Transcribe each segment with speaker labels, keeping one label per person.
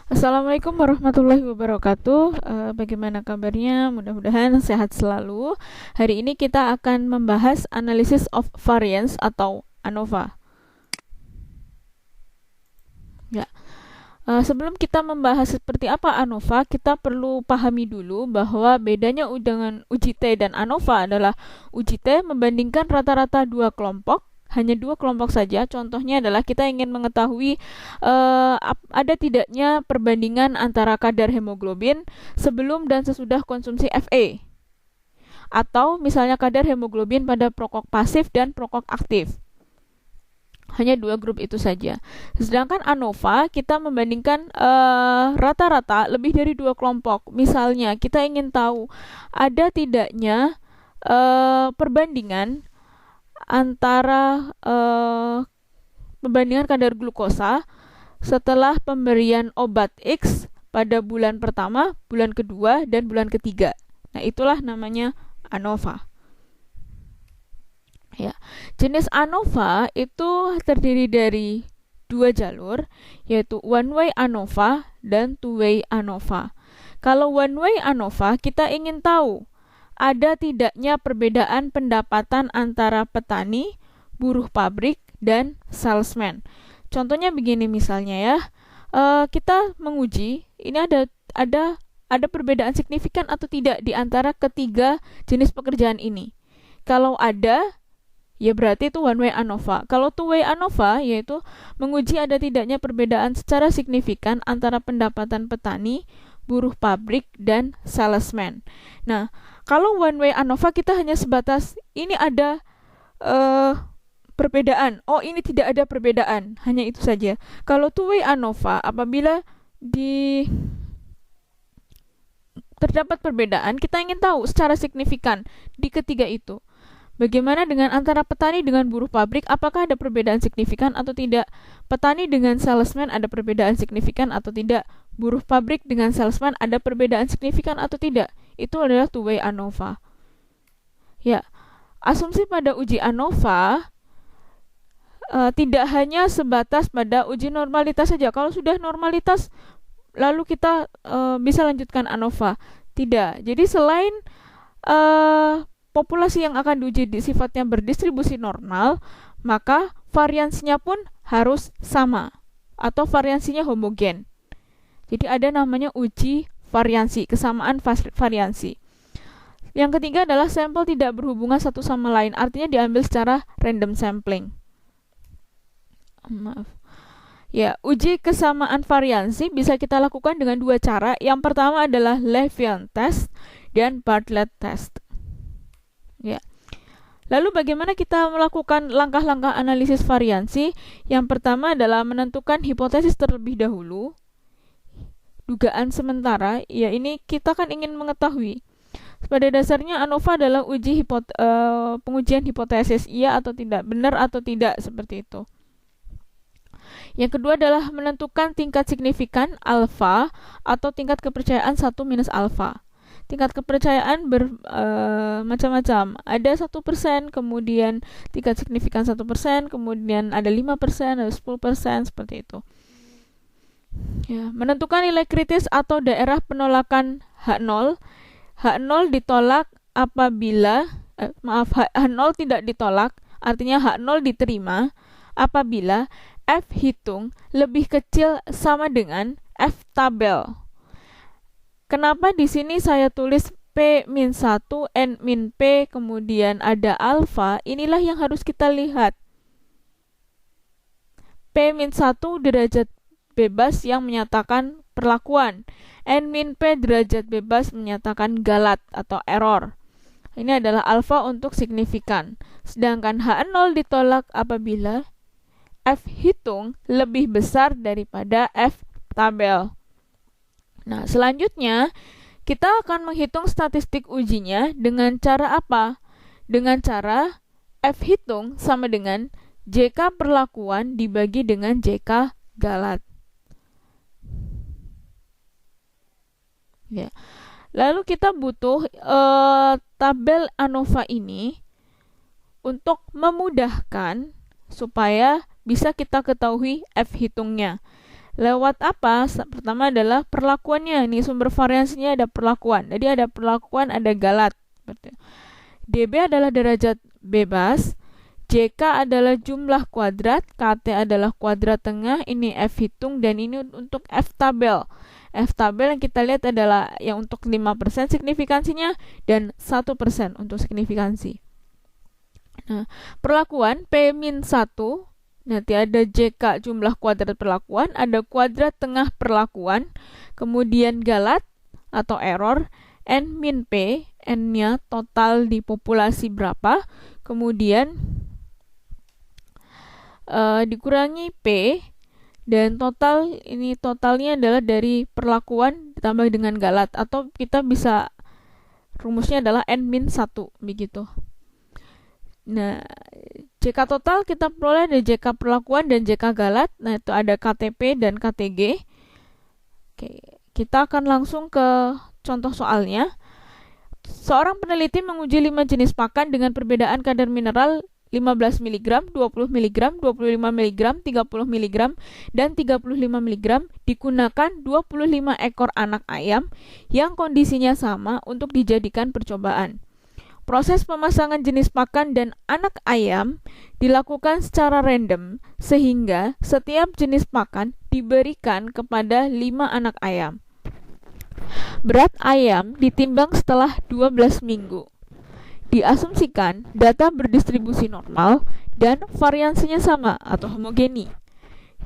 Speaker 1: Assalamualaikum warahmatullahi wabarakatuh. Bagaimana kabarnya? Mudah-mudahan sehat selalu. Hari ini kita akan membahas analysis of variance atau ANOVA. Ya, sebelum kita membahas seperti apa ANOVA, kita perlu pahami dulu bahwa bedanya dengan uji T dan ANOVA adalah uji T membandingkan rata-rata dua kelompok. Hanya dua kelompok saja. Contohnya adalah kita ingin mengetahui ada tidaknya perbandingan antara kadar hemoglobin sebelum dan sesudah konsumsi FA, atau misalnya kadar hemoglobin pada perokok pasif dan perokok aktif. Hanya dua grup itu saja. Sedangkan ANOVA kita membandingkan rata-rata lebih dari dua kelompok. Misalnya kita ingin tahu ada tidaknya perbandingan antara pembandingan kadar glukosa setelah pemberian obat X pada bulan pertama, bulan kedua, dan bulan ketiga. Nah, itulah namanya ANOVA. Ya, jenis ANOVA itu terdiri dari dua jalur, yaitu one way ANOVA dan two way ANOVA. Kalau one way ANOVA, kita ingin tahu ada tidaknya perbedaan pendapatan antara petani, buruh pabrik, dan salesman. Contohnya begini misalnya ya, kita menguji ini ada perbedaan signifikan atau tidak di antara ketiga jenis pekerjaan ini. Kalau ada, ya berarti itu one way ANOVA. Kalau two way ANOVA, yaitu menguji ada tidaknya perbedaan secara signifikan antara pendapatan petani, buruh pabrik, dan salesman. Nah, kalau one way ANOVA kita hanya sebatas ini ada perbedaan. Oh, ini tidak ada perbedaan. Hanya itu saja. Kalau two way ANOVA, apabila terdapat perbedaan, kita ingin tahu secara signifikan di ketiga itu. Bagaimana dengan antara petani dengan buruh pabrik? Apakah ada perbedaan signifikan atau tidak? Petani dengan salesman ada perbedaan signifikan atau tidak? Buruh pabrik dengan salesman ada perbedaan signifikan atau tidak? Itu adalah two way ANOVA. Ya, asumsi pada uji ANOVA tidak hanya sebatas pada uji normalitas saja. Kalau sudah normalitas, lalu kita bisa lanjutkan ANOVA. Tidak. Jadi selain populasi yang akan diuji sifatnya berdistribusi normal, maka variansinya pun harus sama atau variansinya homogen. Jadi ada namanya uji variansi, kesamaan variansi. Yang ketiga adalah sampel tidak berhubungan satu sama lain, artinya diambil secara random sampling. Ya, uji kesamaan variansi bisa kita lakukan dengan dua cara. Yang pertama adalah Levien test dan Bartlett test. Ya. Lalu bagaimana kita melakukan langkah-langkah analisis variansi? Yang pertama adalah menentukan hipotesis terlebih dahulu. Dugaan sementara, ya ini kita kan ingin mengetahui. Pada dasarnya ANOVA adalah pengujian hipotesis, iya atau tidak, benar atau tidak, seperti itu. Yang kedua adalah menentukan tingkat signifikan alfa atau tingkat kepercayaan 1 minus alfa. Tingkat kepercayaan macam-macam. Ada 1%, kemudian tingkat signifikan 1%, kemudian ada 5%, ada 10%, seperti itu. Ya, menentukan nilai kritis atau daerah penolakan H0. H0 ditolak apabila H0 tidak ditolak, artinya H0 diterima apabila F hitung lebih kecil sama dengan F tabel. Kenapa di sini saya tulis P-1, N-P, kemudian ada alfa? Inilah yang harus kita lihat. P-1 derajat bebas yang menyatakan perlakuan. N-P derajat bebas menyatakan galat atau error. Ini adalah alfa untuk signifikan. Sedangkan H0 ditolak apabila F hitung lebih besar daripada F tabel. Nah, selanjutnya kita akan menghitung statistik ujinya dengan cara apa? Dengan cara F hitung sama dengan JK perlakuan dibagi dengan JK galat. Ya. Lalu kita butuh tabel ANOVA ini untuk memudahkan supaya bisa kita ketahui F hitungnya. Lewat apa? Pertama adalah perlakuannya. Ini sumber variansinya ada perlakuan. Jadi ada perlakuan, ada galat. dB adalah derajat bebas, JK adalah jumlah kuadrat, KT adalah kuadrat tengah, ini F hitung, dan ini untuk F tabel. F tabel yang kita lihat adalah yang untuk 5% signifikansinya dan 1% untuk signifikansi. Nah, perlakuan P-1, nanti ada JK jumlah kuadrat perlakuan, ada kuadrat tengah perlakuan, kemudian galat atau error, N min P, N-nya total di populasi berapa, kemudian dikurangi P, dan total, ini totalnya adalah dari perlakuan ditambah dengan galat, atau kita bisa rumusnya adalah N min 1, begitu. Nah, JK total kita peroleh dari JK perlakuan dan JK galat. Nah, itu ada KTP dan KTG. Oke, kita akan langsung ke contoh soalnya. Seorang peneliti menguji 5 jenis pakan dengan perbedaan kadar mineral 15 mg, 20 mg, 25 mg, 30 mg, dan 35 mg digunakan 25 ekor anak ayam yang kondisinya sama untuk dijadikan percobaan. Proses pemasangan jenis pakan dan anak ayam dilakukan secara random sehingga setiap jenis pakan diberikan kepada 5 anak ayam. Berat ayam ditimbang setelah 12 minggu. Diasumsikan data berdistribusi normal dan variansinya sama atau homogeni.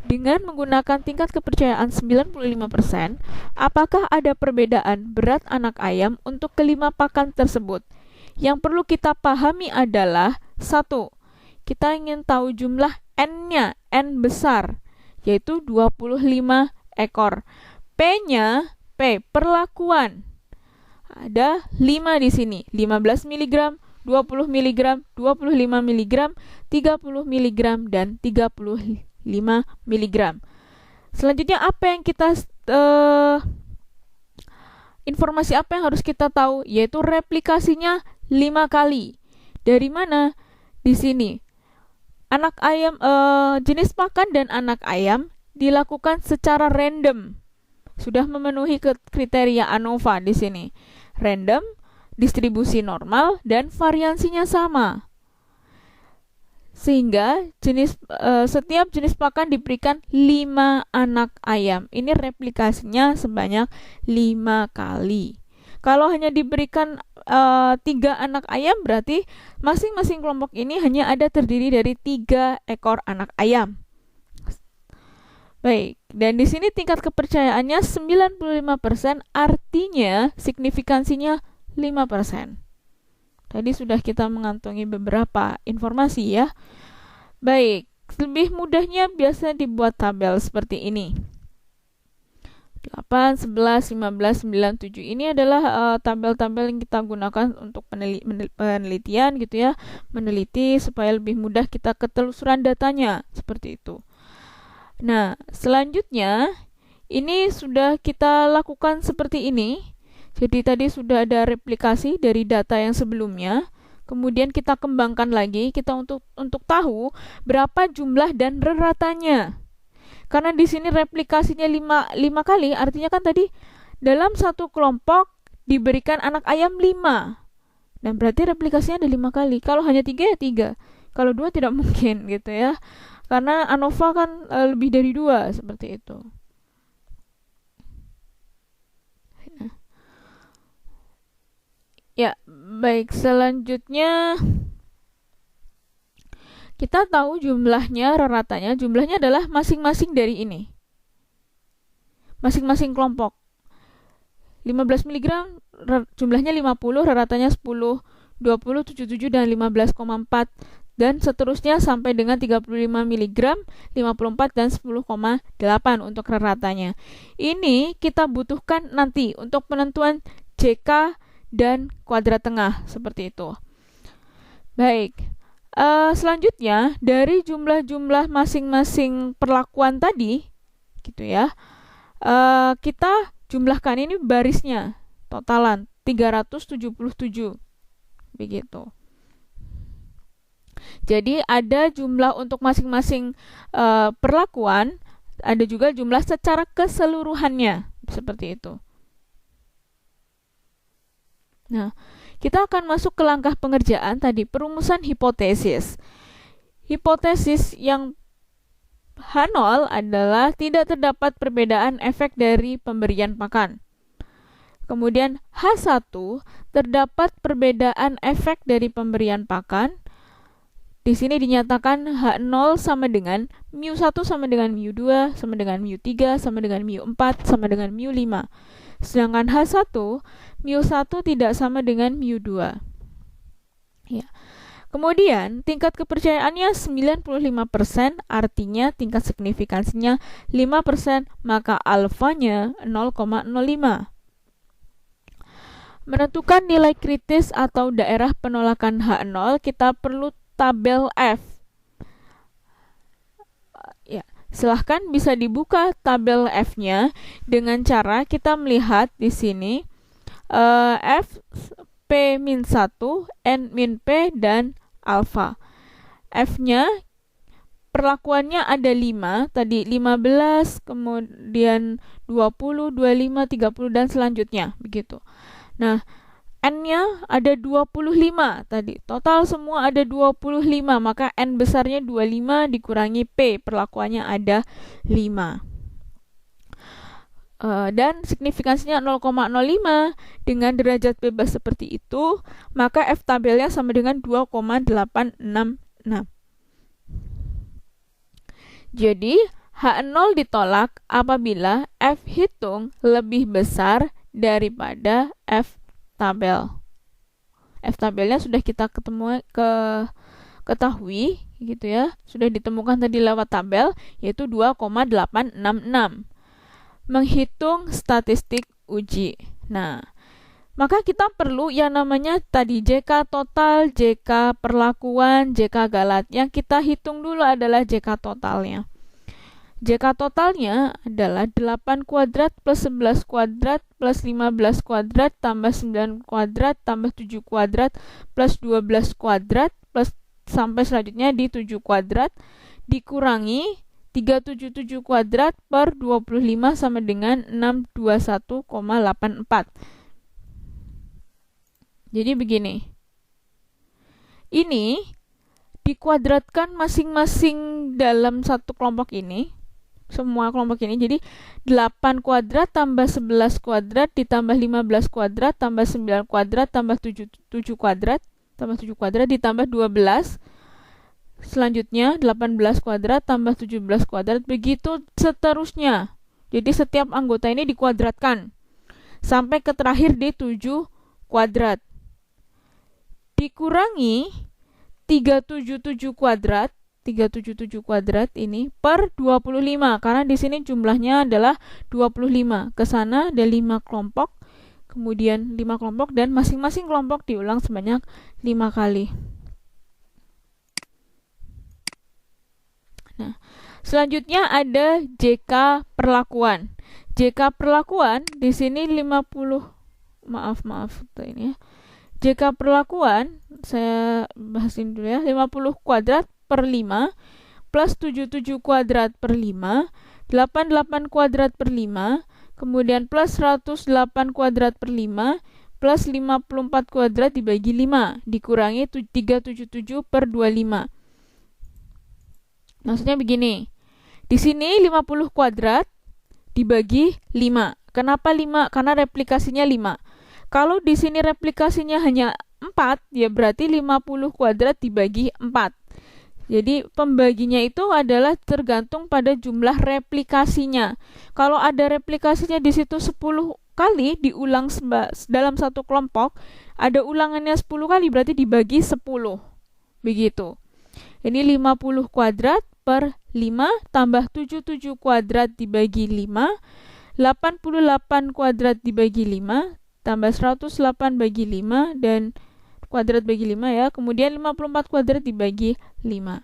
Speaker 1: Dengan menggunakan tingkat kepercayaan 95%, apakah ada perbedaan berat anak ayam untuk kelima pakan tersebut? Yang perlu kita pahami adalah 1. Kita ingin tahu jumlah N-nya, N besar, yaitu 25 ekor. P-nya, P perlakuan. Ada 5 di sini, 15 mg, 20 mg, 25 mg, 30 mg, dan 35 mg. Selanjutnya apa yang kita informasi apa yang harus kita tahu, yaitu replikasinya 5 kali. Dari mana? Di sini. Anak ayam, jenis pakan dan anak ayam dilakukan secara random. Sudah memenuhi kriteria ANOVA di sini. Random, distribusi normal, dan variansinya sama. Sehingga setiap jenis pakan diberikan 5 anak ayam. Ini replikasinya sebanyak 5 kali. Kalau hanya diberikan 3 anak ayam, berarti masing-masing kelompok ini hanya ada terdiri dari 3 ekor anak ayam. Baik, dan di sini tingkat kepercayaannya 95%, artinya signifikansinya 5%. Tadi sudah kita mengantongi beberapa informasi ya. Baik, lebih mudahnya biasa dibuat tabel seperti ini. 8, 11, 15, 9, 7. Ini adalah tabel-tabel yang kita gunakan untuk penelitian gitu ya. Meneliti supaya lebih mudah kita ketelusuran datanya, seperti itu. Nah, selanjutnya ini sudah kita lakukan seperti ini. Jadi tadi sudah ada replikasi dari data yang sebelumnya. Kemudian kita kembangkan lagi, kita untuk tahu berapa jumlah dan reratanya. Karena di sini replikasinya 5 kali, artinya kan tadi dalam satu kelompok diberikan anak ayam 5. Dan berarti replikasinya ada 5 kali. Kalau hanya 3 ya 3. Kalau 2 tidak mungkin gitu ya. Karena ANOVA kan lebih dari 2, seperti itu. Ya, baik, selanjutnya kita tahu jumlahnya, raratannya. Jumlahnya adalah masing-masing dari ini. Masing-masing kelompok. 15 mg jumlahnya 50, raratannya 10, 20, 77, dan 15,4. Dan seterusnya sampai dengan 35 mg, 54, dan 10,8 untuk reratanya. Ini kita butuhkan nanti untuk penentuan JK dan kuadrat tengah, seperti itu. Baik, selanjutnya dari jumlah-jumlah masing-masing perlakuan tadi, gitu ya, kita jumlahkan ini barisnya, totalan 377, begitu. Jadi ada jumlah untuk masing-masing perlakuan ada juga jumlah secara keseluruhannya, seperti itu. Nah, kita akan masuk ke langkah pengerjaan tadi, perumusan hipotesis. Hipotesis yang H0 adalah tidak terdapat perbedaan efek dari pemberian pakan. Kemudian H1 terdapat perbedaan efek dari pemberian pakan. Di sini dinyatakan H0 sama dengan mu1 sama dengan mu2 sama dengan mu3 sama dengan mu4 sama dengan mu5. Sedangkan H1 mu1 tidak sama dengan mu2. Ya. Kemudian tingkat kepercayaannya 95%, artinya tingkat signifikansinya 5%, maka alfanya 0,05. Menentukan nilai kritis atau daerah penolakan H0, kita perlu tabel F. Ya, silahkan bisa dibuka tabel F-nya dengan cara kita melihat di sini F P-1, N-P, dan alfa. F-nya perlakuannya ada 5, tadi 15, kemudian 20, 25, 30, dan selanjutnya, begitu. Nah, N-nya ada 25 tadi. Total semua ada 25, maka N besarnya 25 dikurangi P, perlakuannya ada 5. Dan signifikansinya 0,05 dengan derajat bebas seperti itu, maka F tabelnya sama dengan 2,866. Jadi, H0 ditolak apabila F hitung lebih besar daripada F tabel. F tabelnya sudah kita ketahui gitu ya, sudah ditemukan tadi lewat tabel, yaitu 2,866. Menghitung statistik uji. Nah, maka kita perlu yang namanya tadi JK total, JK perlakuan, JK galat. Yang kita hitung dulu adalah JK totalnya. JK totalnya adalah 8 kuadrat plus 11 kuadrat plus 15 kuadrat tambah 9 kuadrat tambah 7 kuadrat plus 12 kuadrat plus sampai selanjutnya di 7 kuadrat dikurangi 377 kuadrat per 25 sama dengan 621,84. Jadi begini. Ini dikuadratkan masing-masing dalam satu kelompok ini. Semua kelompok ini, jadi 8 kuadrat tambah 11 kuadrat ditambah 15 kuadrat tambah 9 kuadrat tambah 7 kuadrat tambah 7 kuadrat ditambah 12, selanjutnya 18 kuadrat tambah 17 kuadrat, begitu seterusnya. Jadi setiap anggota ini dikuadratkan sampai ke terakhir di 7 kuadrat dikurangi 377 kuadrat ini per 25, karena di sini jumlahnya adalah 25. Ke sana ada 5 kelompok, kemudian 5 kelompok, dan masing-masing kelompok diulang sebanyak 5 kali. Nah, selanjutnya ada JK perlakuan. JK perlakuan di sini 50, maaf ini ya. JK perlakuan saya bahasin dulu ya, 50 kuadrat per 5 plus 77 kuadrat per 5, 88 kuadrat per 5, kemudian plus 108 kuadrat per 5 plus 54 kuadrat dibagi 5 dikurangi 377 per 25. Maksudnya begini, di sini 50 kuadrat dibagi 5. Kenapa 5? Karena replikasinya 5. Kalau di sini replikasinya hanya 4, ya berarti 50 kuadrat dibagi 4. Jadi pembaginya itu adalah tergantung pada jumlah replikasinya. Kalau ada replikasinya di situ 10 kali diulang dalam satu kelompok, ada ulangannya 10 kali, berarti dibagi 10. Begitu. Ini 50 kuadrat per 5 tambah 77 kuadrat dibagi 5, 88 kuadrat dibagi 5, tambah 108 bagi 5, dan kuadrat bagi 5 ya, kemudian 54 kuadrat dibagi 5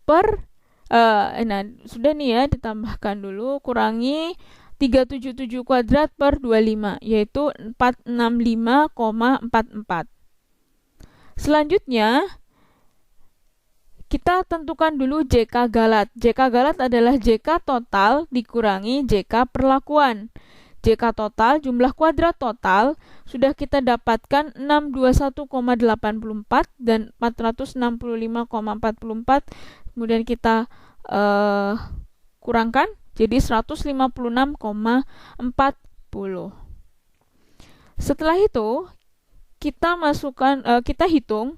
Speaker 1: per nah sudah nih ya, ditambahkan dulu, kurangi 377 kuadrat per 25, yaitu 465,44. Selanjutnya Kita tentukan dulu JK Galat. JK Galat adalah JK total dikurangi JK perlakuan. JK total, jumlah kuadrat total, sudah kita dapatkan 621,84 dan 465,44. Kemudian kita kurangkan jadi 156,40. Setelah itu kita hitung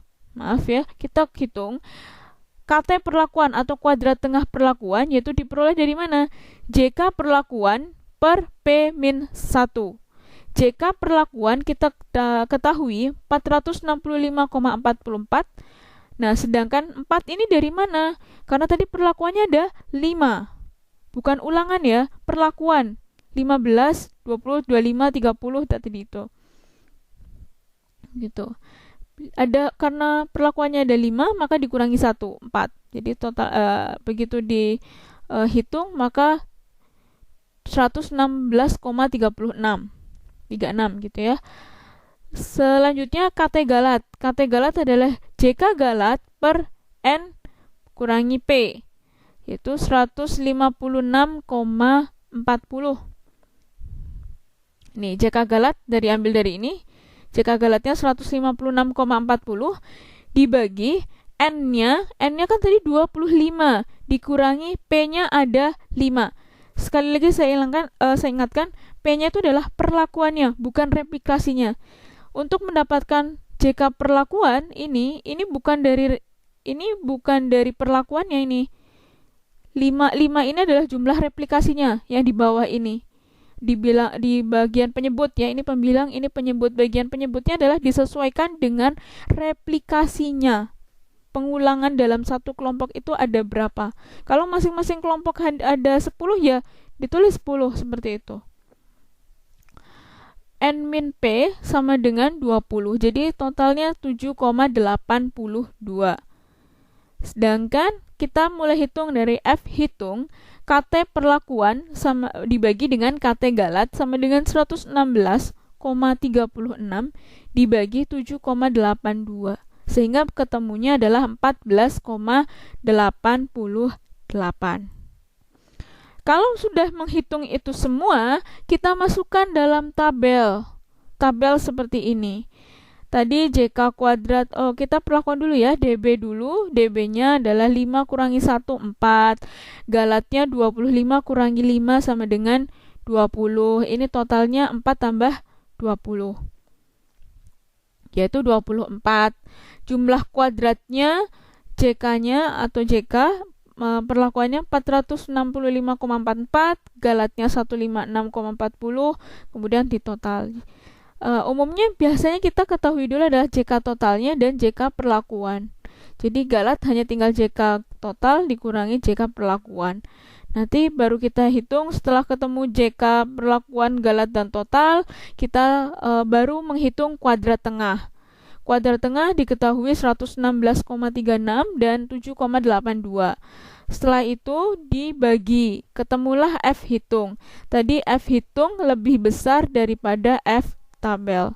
Speaker 1: KT perlakuan atau kuadrat tengah perlakuan, yaitu diperoleh dari mana? JK perlakuan per P-1. JK perlakuan kita ketahui 465,44. Nah, sedangkan 4 ini dari mana? Karena tadi perlakuannya ada 5. Bukan ulangan ya, perlakuan. 15, 20, 25, 30 tadi itu. Gitu. Karena perlakuannya ada 5, maka dikurangi 1, 4. Jadi total begitu dihitung maka 116,36 gitu ya. Selanjutnya KT Galat. KT Galat adalah JK Galat per N kurangi P, yaitu 156,40. Nih, JK Galat ambil dari ini. JK Galatnya 156,40 dibagi N-nya kan tadi 25, dikurangi P-nya ada 5. Sekali lagi saya ingatkan, P-nya itu adalah perlakuannya, bukan replikasinya. Untuk mendapatkan JK perlakuan ini bukan dari perlakuannya ini. 5 ini adalah jumlah replikasinya yang di bawah ini. Di bagian penyebut ya, ini pembilang, ini penyebut. Bagian penyebutnya adalah disesuaikan dengan replikasinya. Pengulangan dalam satu kelompok itu ada berapa. Kalau masing-masing kelompok ada 10 ya ditulis 10 seperti itu. N min P sama dengan 20. Jadi totalnya 7,82. Sedangkan kita mulai hitung dari F hitung, KT perlakuan sama dibagi dengan KT Galat sama dengan 116,36 dibagi 7,82. Sehingga ketemunya adalah 14,88. Kalau sudah menghitung itu semua, kita masukkan dalam tabel seperti ini. Tadi JK kuadrat, kita perlakuan dulu ya, DB dulu. DB-nya adalah 5 kurangi 1, 4. Galatnya 25 kurangi 5 sama dengan 20. Ini totalnya 4 tambah 20, yaitu 24. Jumlah kuadratnya, JK-nya atau JK perlakuannya 465,44, Galatnya 156,40, kemudian ditotal. Umumnya biasanya kita ketahui dulu adalah JK totalnya dan JK perlakuan. Jadi Galat hanya tinggal JK total dikurangi JK perlakuan. Nanti baru kita hitung setelah ketemu JK perlakuan, Galat, dan total, kita baru menghitung kuadrat tengah. Kuadrat tengah diketahui 116,36 dan 7,82. Setelah itu dibagi, ketemulah F hitung. Tadi F hitung lebih besar daripada F tabel.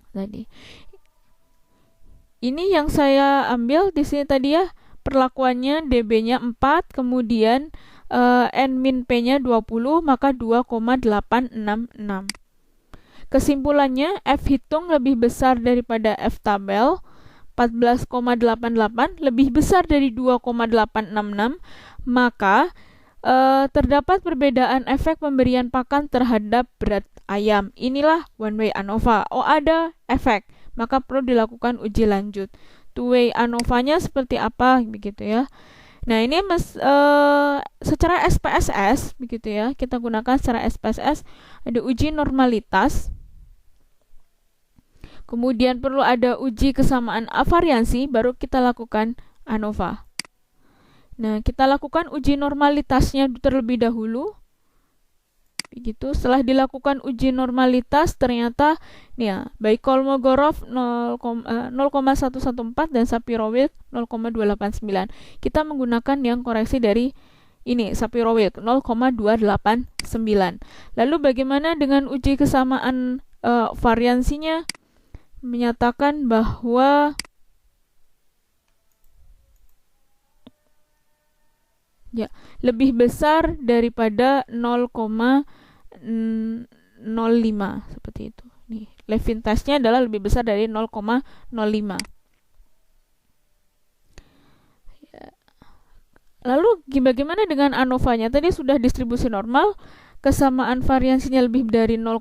Speaker 1: Tadi. Ini yang saya ambil di sini tadi ya, perlakuannya DB-nya 4, kemudian N min P-nya 20, maka 2,866. Kesimpulannya, F hitung lebih besar daripada F tabel, 14,88, lebih besar dari 2,866, maka terdapat perbedaan efek pemberian pakan terhadap berat ayam. Inilah one way ANOVA. Ada efek, maka perlu dilakukan uji lanjut. Two way ANOVA-nya seperti apa, begitu ya. Nah, ini secara SPSS, begitu ya. Kita gunakan secara SPSS, ada uji normalitas. Kemudian perlu ada uji kesamaan variansi, baru kita lakukan ANOVA. Nah, kita lakukan uji normalitasnya terlebih dahulu. Begitu, setelah dilakukan uji normalitas, ternyata nih ya, baik Kolmogorov 0,114 dan Sapir-Whorf 0,289. Kita menggunakan yang koreksi dari ini, Sapir-Whorf 0,289. Lalu bagaimana dengan uji kesamaan variansinya? Menyatakan bahwa Ya, lebih besar daripada 0,05 seperti itu. Nih, Levin testnya adalah lebih besar dari 0,05. Lalu bagaimana dengan ANOVA-nya? Tadi sudah distribusi normal, kesamaan variansinya lebih dari 0,05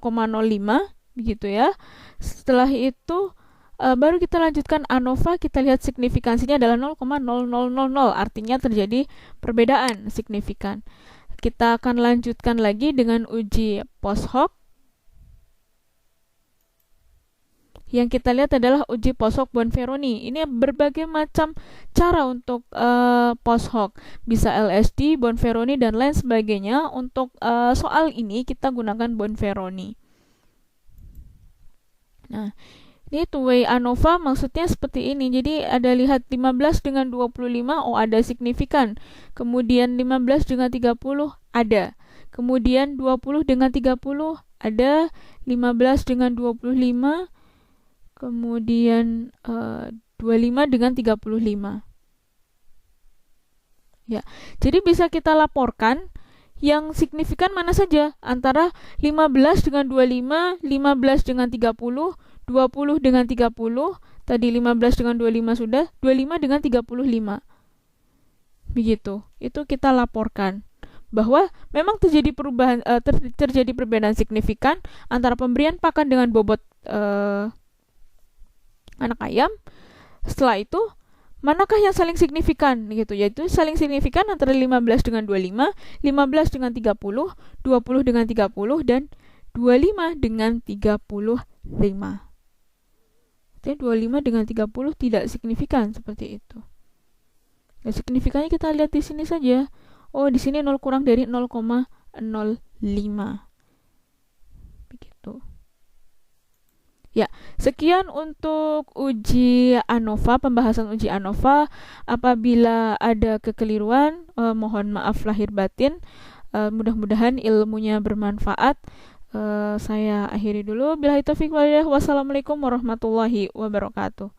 Speaker 1: begitu ya. Setelah itu baru kita lanjutkan ANOVA, kita lihat signifikansinya adalah 0,0000, artinya terjadi perbedaan signifikan. Kita akan lanjutkan lagi dengan uji post hoc. Yang kita lihat adalah uji post hoc Bonferroni. Ini berbagai macam cara untuk post hoc. Bisa LSD, Bonferroni, dan lain sebagainya. Untuk soal ini kita gunakan Bonferroni. Nah, ini two-way ANOVA maksudnya seperti ini. Jadi ada lihat 15 dengan 25, oh ada signifikan. Kemudian 15 dengan 30 ada. Kemudian 20 dengan 30 ada. 15 dengan 25. Kemudian 25 dengan 35. Ya, jadi bisa kita laporkan yang signifikan mana saja antara 15 dengan 25, 15 dengan 30, 20 dengan 30, tadi 15 dengan 25 sudah, 25 dengan 35. Begitu. Itu kita laporkan bahwa memang terjadi terjadi perbedaan signifikan antara pemberian pakan dengan bobot anak ayam. Setelah itu manakah yang saling signifikan gitu, yaitu saling signifikan antara 15 dengan 25, 15 dengan 30, 20 dengan 30, dan 25 dengan 35. Jadi 25 dengan 30 tidak signifikan seperti itu. Nah, signifikannya kita lihat di sini saja. Oh, di sini 0 kurang dari 0,05. Begitu. Ya, sekian untuk uji ANOVA, pembahasan uji ANOVA. Apabila ada kekeliruan, mohon maaf lahir batin. Mudah-mudahan ilmunya bermanfaat. Saya akhiri dulu. Billahi taufiq walhidayah. Wassalamualaikum warahmatullahi wabarakatuh.